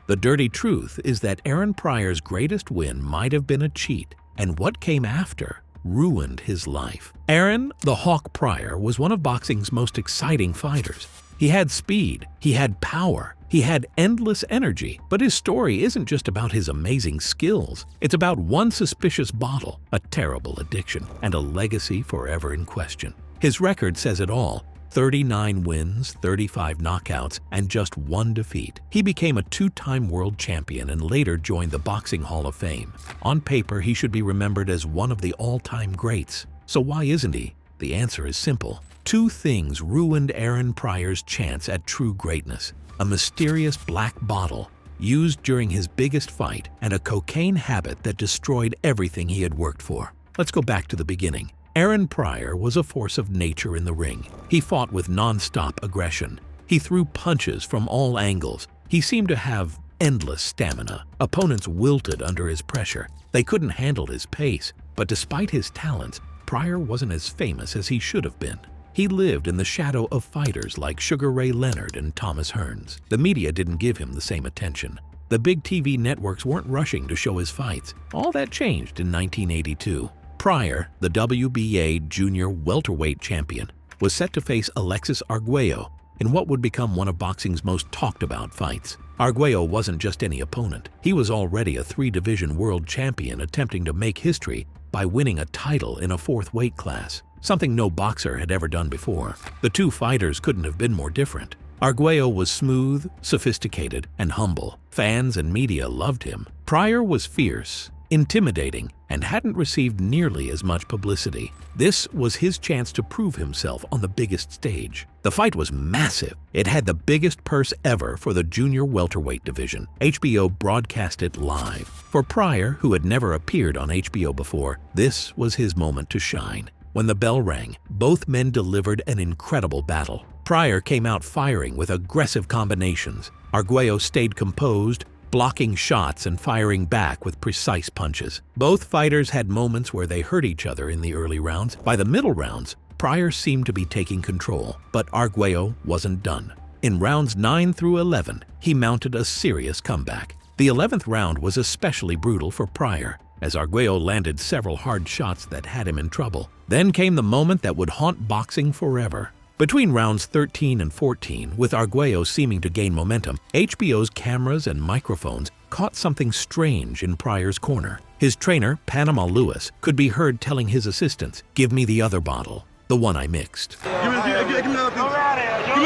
The dirty truth is that Aaron Pryor's greatest win might have been a cheat, and what came after ruined his life. Aaron "the Hawk" Pryor was one of boxing's most exciting fighters. He had speed, he had power, he had endless energy, but his story isn't just about his amazing skills. It's about one suspicious bottle, a terrible addiction, and a legacy forever in question. His record says it all: 39 wins, 35 knockouts, and just one defeat. He became a two-time world champion and later joined the Boxing Hall of Fame. On paper, he should be remembered as one of the all-time greats. So why isn't he? The answer is simple. Two things ruined Aaron Pryor's chance at true greatness: a mysterious black bottle used during his biggest fight and a cocaine habit that destroyed everything he had worked for. Let's go back to the beginning. Aaron Pryor was a force of nature in the ring. He fought with non-stop aggression. He threw punches from all angles. He seemed to have endless stamina. Opponents wilted under his pressure. They couldn't handle his pace. But despite his talents, Pryor wasn't as famous as he should have been. He lived in the shadow of fighters like Sugar Ray Leonard and Thomas Hearns. The media didn't give him the same attention. The big TV networks weren't rushing to show his fights. All that changed in 1982. Pryor, the WBA junior welterweight champion, was set to face Alexis Arguello in what would become one of boxing's most talked-about fights. Arguello wasn't just any opponent. He was already a three-division world champion attempting to make history by winning a title in a fourth weight class, something no boxer had ever done before. The two fighters couldn't have been more different. Arguello was smooth, sophisticated, and humble. Fans and media loved him. Pryor was fierce, intimidating, and hadn't received nearly as much publicity. This was his chance to prove himself on the biggest stage. The fight was massive. It had the biggest purse ever for the junior welterweight division. HBO broadcast it live. For Pryor, who had never appeared on HBO before, this was his moment to shine. When the bell rang, both men delivered an incredible battle. Pryor came out firing with aggressive combinations. Arguello stayed composed, blocking shots and firing back with precise punches. Both fighters had moments where they hurt each other in the early rounds. By the middle rounds, Pryor seemed to be taking control, but Arguello wasn't done. In rounds 9 through 11, he mounted a serious comeback. The 11th round was especially brutal for Pryor, as Arguello landed several hard shots that had him in trouble. Then came the moment that would haunt boxing forever. Between rounds 13 and 14, with Arguello seeming to gain momentum, HBO's cameras and microphones caught something strange in Pryor's corner. His trainer, Panama Lewis, could be heard telling his assistants, "Give me the other bottle, the one I mixed." Give me the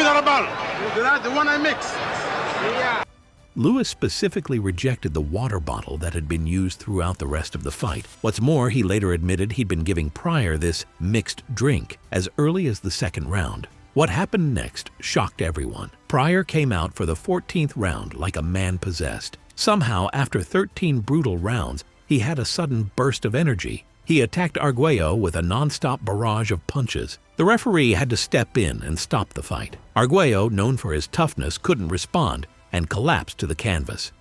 other bottle. The one I mixed. Lewis specifically rejected the water bottle that had been used throughout the rest of the fight. What's more, he later admitted he'd been giving Pryor this mixed drink as early as the second round. What happened next shocked everyone. Pryor came out for the 14th round like a man possessed. Somehow, after 13 brutal rounds, he had a sudden burst of energy. He attacked Arguello with a non-stop barrage of punches. The referee had to step in and stop the fight. Arguello, known for his toughness, couldn't respond and collapsed to the canvas.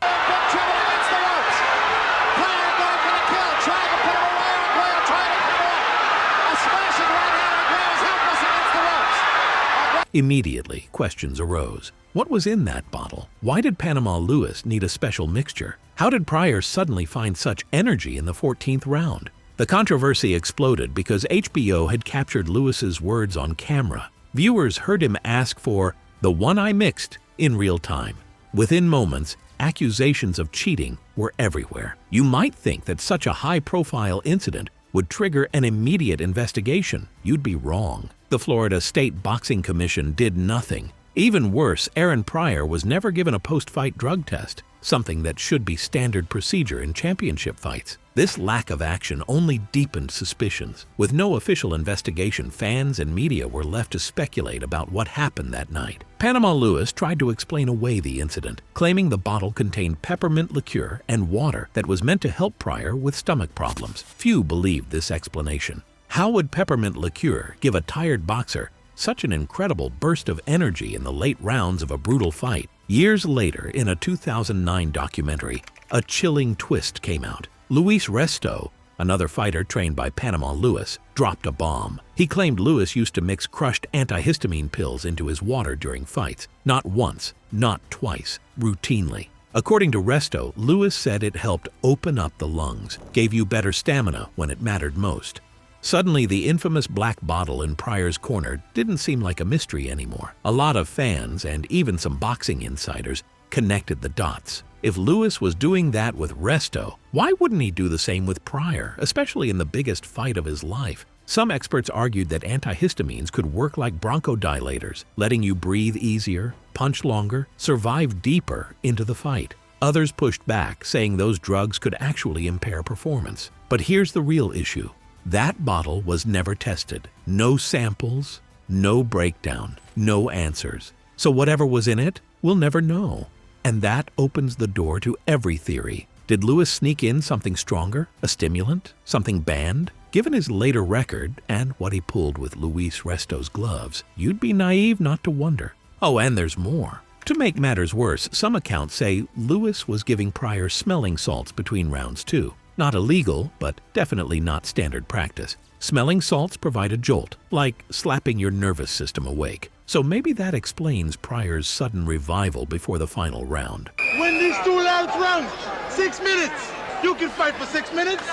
Immediately, questions arose. What was in that bottle? Why did Panama Lewis need a special mixture? How did Pryor suddenly find such energy in the 14th round? The controversy exploded because HBO had captured Lewis's words on camera. Viewers heard him ask for "the one I mixed" in real time. Within moments, accusations of cheating were everywhere. You might think that such a high-profile incident would trigger an immediate investigation. You'd be wrong. The Florida State Boxing Commission did nothing. Even worse, Aaron Pryor was never given a post-fight drug test, something that should be standard procedure in championship fights. This lack of action only deepened suspicions. With no official investigation, fans and media were left to speculate about what happened that night. Panama Lewis tried to explain away the incident, claiming the bottle contained peppermint liqueur and water that was meant to help Pryor with stomach problems. Few believed this explanation. How would peppermint liqueur give a tired boxer such an incredible burst of energy in the late rounds of a brutal fight? Years later, in a 2009 documentary, a chilling twist came out. Luis Resto, another fighter trained by Panama Lewis, dropped a bomb. He claimed Lewis used to mix crushed antihistamine pills into his water during fights. Not once, not twice, routinely. According to Resto, Lewis said it helped open up the lungs, gave you better stamina when it mattered most. Suddenly, the infamous black bottle in Pryor's corner didn't seem like a mystery anymore. A lot of fans, and even some boxing insiders, connected the dots. If Lewis was doing that with Resto, why wouldn't he do the same with Pryor, especially in the biggest fight of his life? Some experts argued that antihistamines could work like bronchodilators, letting you breathe easier, punch longer, survive deeper into the fight. Others pushed back, saying those drugs could actually impair performance. But here's the real issue. That bottle was never tested. No samples, no breakdown, no answers. So whatever was in it, we'll never know. And that opens the door to every theory. Did Lewis sneak in something stronger? A stimulant? Something banned? Given his later record and what he pulled with Luis Resto's gloves, you'd be naive not to wonder. Oh, and there's more. To make matters worse, some accounts say Lewis was giving Pryor smelling salts between rounds too. Not illegal, but definitely not standard practice. Smelling salts provide a jolt, like slapping your nervous system awake. So maybe that explains Pryor's sudden revival before the final round. Win these 2 last rounds. 6 minutes. You can fight for 6 minutes.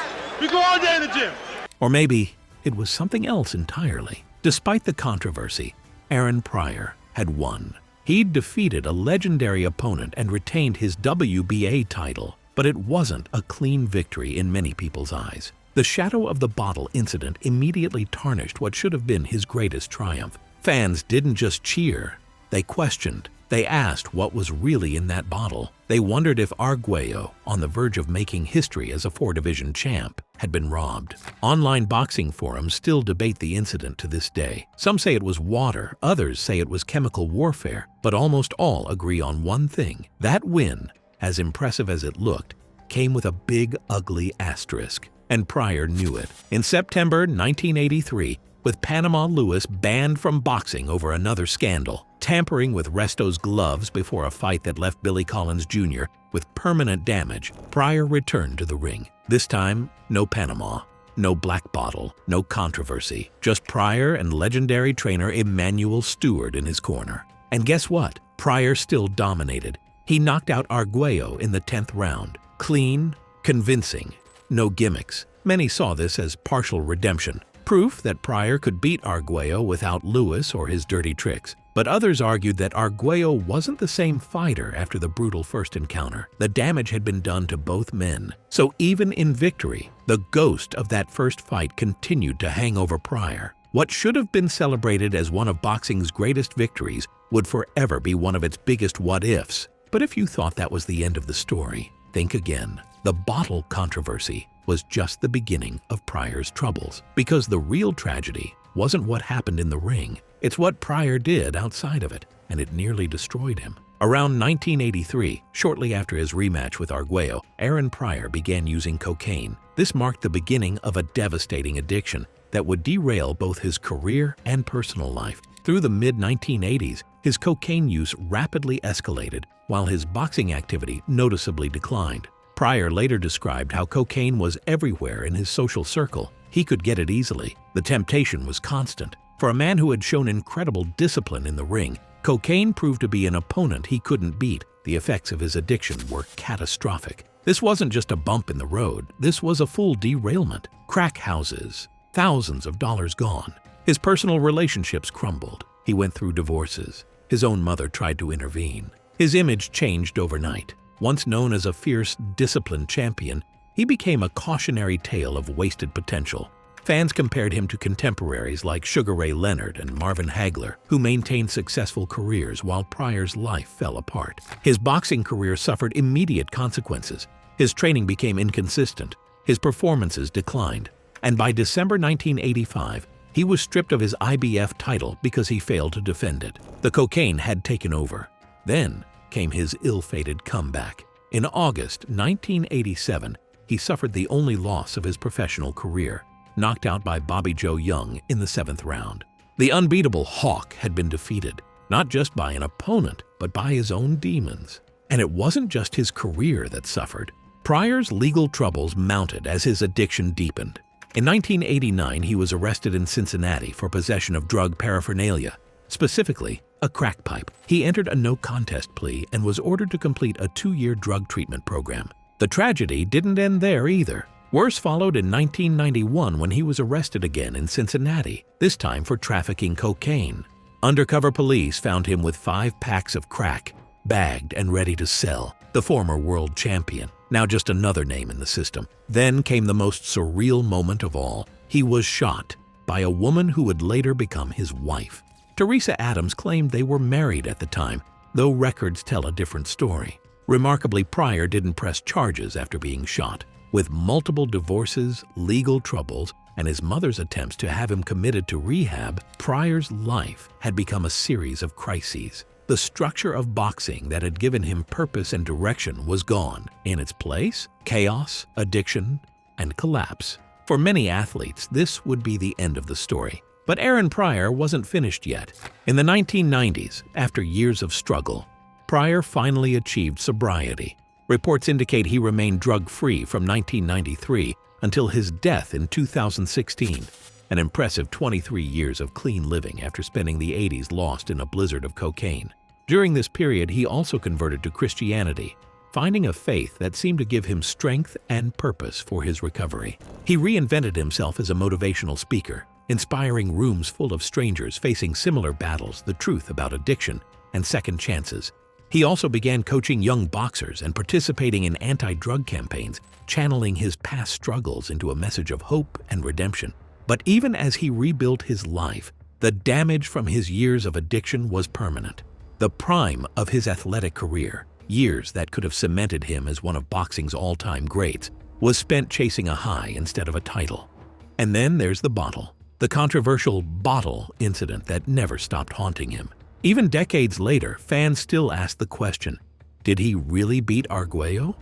We go all day in the gym. Or maybe it was something else entirely. Despite the controversy, Aaron Pryor had won. He'd defeated a legendary opponent and retained his WBA title, but it wasn't a clean victory in many people's eyes. The shadow of the bottle incident immediately tarnished what should have been his greatest triumph. Fans didn't just cheer, they questioned. They asked what was really in that bottle. They wondered if Arguello, on the verge of making history as a 4-division champ, had been robbed. Online boxing forums still debate the incident to this day. Some say it was water, others say it was chemical warfare, but almost all agree on one thing. That win, as impressive as it looked, came with a big, ugly asterisk. And Pryor knew it. In September 1983, with Panama Lewis banned from boxing over another scandal, tampering with Resto's gloves before a fight that left Billy Collins Jr. with permanent damage, Pryor returned to the ring. This time, no Panama, no black bottle, no controversy, just Pryor and legendary trainer Emanuel Stewart in his corner. And guess what? Pryor still dominated. He knocked out Arguello in the 10th round. Clean, convincing, no gimmicks. Many saw this as partial redemption, proof that Pryor could beat Arguello without Lewis or his dirty tricks. But others argued that Arguello wasn't the same fighter after the brutal first encounter. The damage had been done to both men. So even in victory, the ghost of that first fight continued to hang over Pryor. What should have been celebrated as one of boxing's greatest victories would forever be one of its biggest what-ifs. But if you thought that was the end of the story, think again. The bottle controversy was just the beginning of Pryor's troubles, because the real tragedy wasn't what happened in the ring. It's what Pryor did outside of it, and it nearly destroyed him. Around 1983, shortly after his rematch with Arguello, Aaron Pryor began using cocaine. This marked the beginning of a devastating addiction that would derail both his career and personal life. Through the mid-1980s, his cocaine use rapidly escalated, while his boxing activity noticeably declined. Pryor later described how cocaine was everywhere in his social circle. He could get it easily. The temptation was constant. For a man who had shown incredible discipline in the ring, cocaine proved to be an opponent he couldn't beat. The effects of his addiction were catastrophic. This wasn't just a bump in the road. This was a full derailment. Crack houses, thousands of dollars gone. His personal relationships crumbled. He went through divorces. His own mother tried to intervene. His image changed overnight. Once known as a fierce, disciplined champion, he became a cautionary tale of wasted potential. Fans compared him to contemporaries like Sugar Ray Leonard and Marvin Hagler, who maintained successful careers while Pryor's life fell apart. His boxing career suffered immediate consequences. His training became inconsistent. His performances declined. And by December 1985, he was stripped of his IBF title because he failed to defend it. The cocaine had taken over. Then came his ill-fated comeback. In August 1987, he suffered the only loss of his professional career, knocked out by Bobby Joe Young in the 7th round. The unbeatable Hawk had been defeated, not just by an opponent, but by his own demons. And it wasn't just his career that suffered. Pryor's legal troubles mounted as his addiction deepened. In 1989, he was arrested in Cincinnati for possession of drug paraphernalia, specifically A crack pipe. He entered a no-contest plea and was ordered to complete a 2-year drug treatment program. The tragedy didn't end there either. Worse followed in 1991 when he was arrested again in Cincinnati, this time for trafficking cocaine. Undercover police found him with 5 packs of crack, bagged and ready to sell. The former world champion, now just another name in the system. Then came the most surreal moment of all. He was shot by a woman who would later become his wife. Teresa Adams claimed they were married at the time, though records tell a different story. Remarkably, Pryor didn't press charges after being shot. With multiple divorces, legal troubles, and his mother's attempts to have him committed to rehab, Pryor's life had become a series of crises. The structure of boxing that had given him purpose and direction was gone. In its place, chaos, addiction, and collapse. For many athletes, this would be the end of the story. But Aaron Pryor wasn't finished yet. In the 1990s, after years of struggle, Pryor finally achieved sobriety. Reports indicate he remained drug-free from 1993 until his death in 2016, an impressive 23 years of clean living after spending the 80s lost in a blizzard of cocaine. During this period, he also converted to Christianity, finding a faith that seemed to give him strength and purpose for his recovery. He reinvented himself as a motivational speaker, inspiring rooms full of strangers facing similar battles, the truth about addiction and second chances. He also began coaching young boxers and participating in anti-drug campaigns, channeling his past struggles into a message of hope and redemption. But even as he rebuilt his life, the damage from his years of addiction was permanent. The prime of his athletic career, years that could have cemented him as one of boxing's all-time greats, was spent chasing a high instead of a title. And then there's the bottle, the controversial bottle incident that never stopped haunting him. Even decades later, fans still ask the question, did he really beat Arguello?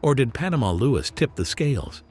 Or did Panama Lewis tip the scales?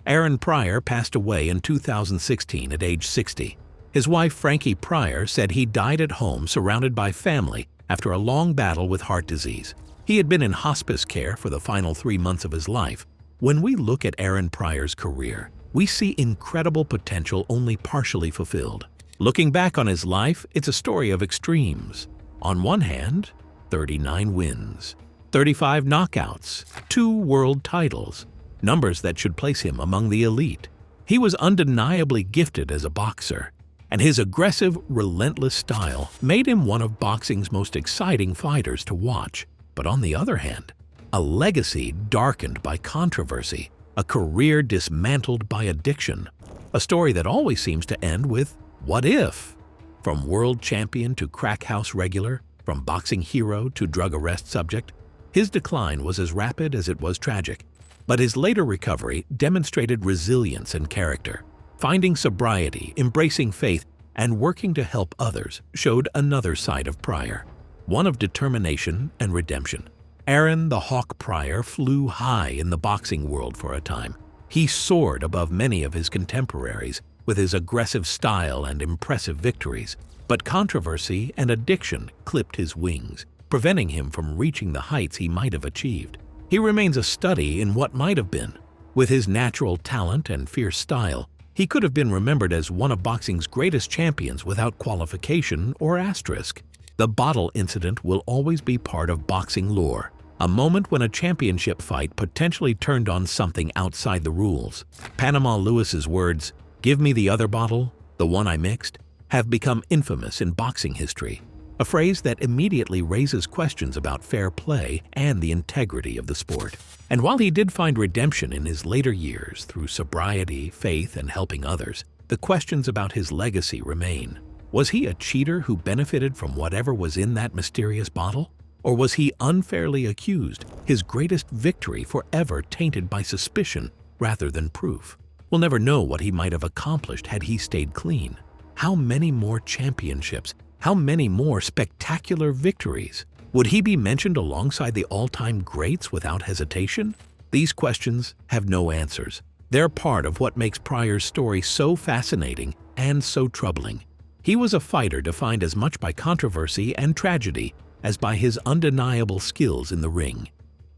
Aaron Pryor passed away in 2016 at age 60. His wife, Frankie Pryor, said he died at home surrounded by family after a long battle with heart disease. He had been in hospice care for the final 3 months of his life. When we look at Aaron Pryor's career, we see incredible potential only partially fulfilled. Looking back on his life, it's a story of extremes. On one hand, 39 wins, 35 knockouts, 2 world titles, numbers that should place him among the elite. He was undeniably gifted as a boxer, and his aggressive, relentless style made him one of boxing's most exciting fighters to watch. But on the other hand, a legacy darkened by controversy, a career dismantled by addiction, a story that always seems to end with what if? From world champion to crack house regular, from boxing hero to drug arrest subject, his decline was as rapid as it was tragic. But his later recovery demonstrated resilience and character. Finding sobriety, embracing faith, and working to help others showed another side of Pryor, one of determination and redemption. Aaron the Hawk Pryor flew high in the boxing world for a time. He soared above many of his contemporaries with his aggressive style and impressive victories. But controversy and addiction clipped his wings, preventing him from reaching the heights he might have achieved. He remains a study in what might have been. With his natural talent and fierce style, he could have been remembered as one of boxing's greatest champions without qualification or asterisk. The bottle incident will always be part of boxing lore, a moment when a championship fight potentially turned on something outside the rules. Panama Lewis's words, "Give me the other bottle, the one I mixed," have become infamous in boxing history, a phrase that immediately raises questions about fair play and the integrity of the sport. And while he did find redemption in his later years through sobriety, faith, and helping others, the questions about his legacy remain. Was he a cheater who benefited from whatever was in that mysterious bottle? Or was he unfairly accused, his greatest victory forever tainted by suspicion rather than proof? We'll never know what he might have accomplished had he stayed clean. How many more championships? How many more spectacular victories? Would he be mentioned alongside the all-time greats without hesitation? These questions have no answers. They're part of what makes Pryor's story so fascinating and so troubling. He was a fighter defined as much by controversy and tragedy as by his undeniable skills in the ring.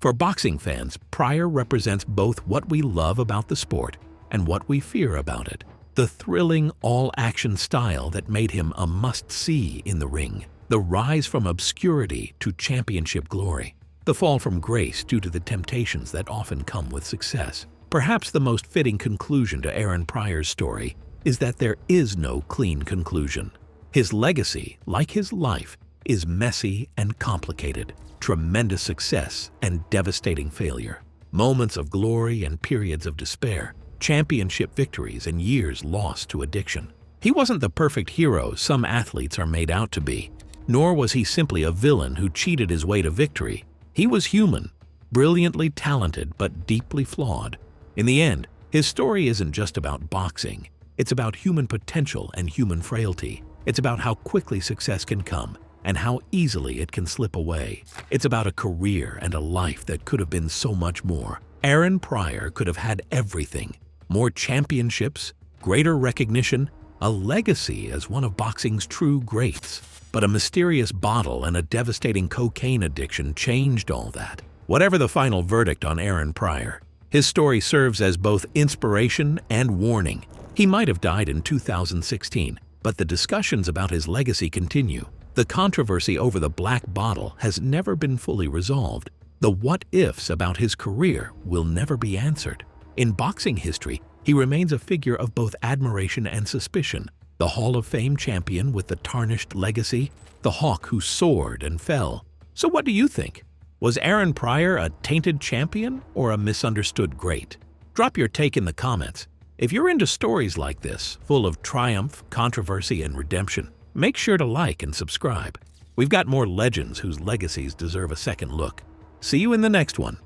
For boxing fans, Pryor represents both what we love about the sport and what we fear about it. The thrilling, all-action style that made him a must-see in the ring, the rise from obscurity to championship glory, the fall from grace due to the temptations that often come with success. Perhaps the most fitting conclusion to Aaron Pryor's story is that there is no clean conclusion. His legacy, like his life, is messy and complicated, tremendous success and devastating failure, moments of glory and periods of despair, championship victories and years lost to addiction. He wasn't the perfect hero some athletes are made out to be, nor was he simply a villain who cheated his way to victory. He was human, brilliantly talented but deeply flawed. In the end, his story isn't just about boxing. It's about human potential and human frailty. It's about how quickly success can come and how easily it can slip away. It's about a career and a life that could have been so much more. Aaron Pryor could have had everything: more championships, greater recognition, a legacy as one of boxing's true greats. But a mysterious bottle and a devastating cocaine addiction changed all that. Whatever the final verdict on Aaron Pryor, his story serves as both inspiration and warning. He might have died in 2016, but the discussions about his legacy continue. The controversy over the black bottle has never been fully resolved. The what-ifs about his career will never be answered. In boxing history, he remains a figure of both admiration and suspicion. The Hall of Fame champion with the tarnished legacy, the hawk who soared and fell. So what do you think? Was Aaron Pryor a tainted champion or a misunderstood great? Drop your take in the comments. If you're into stories like this, full of triumph, controversy, and redemption, make sure to like and subscribe. We've got more legends whose legacies deserve a second look. See you in the next one.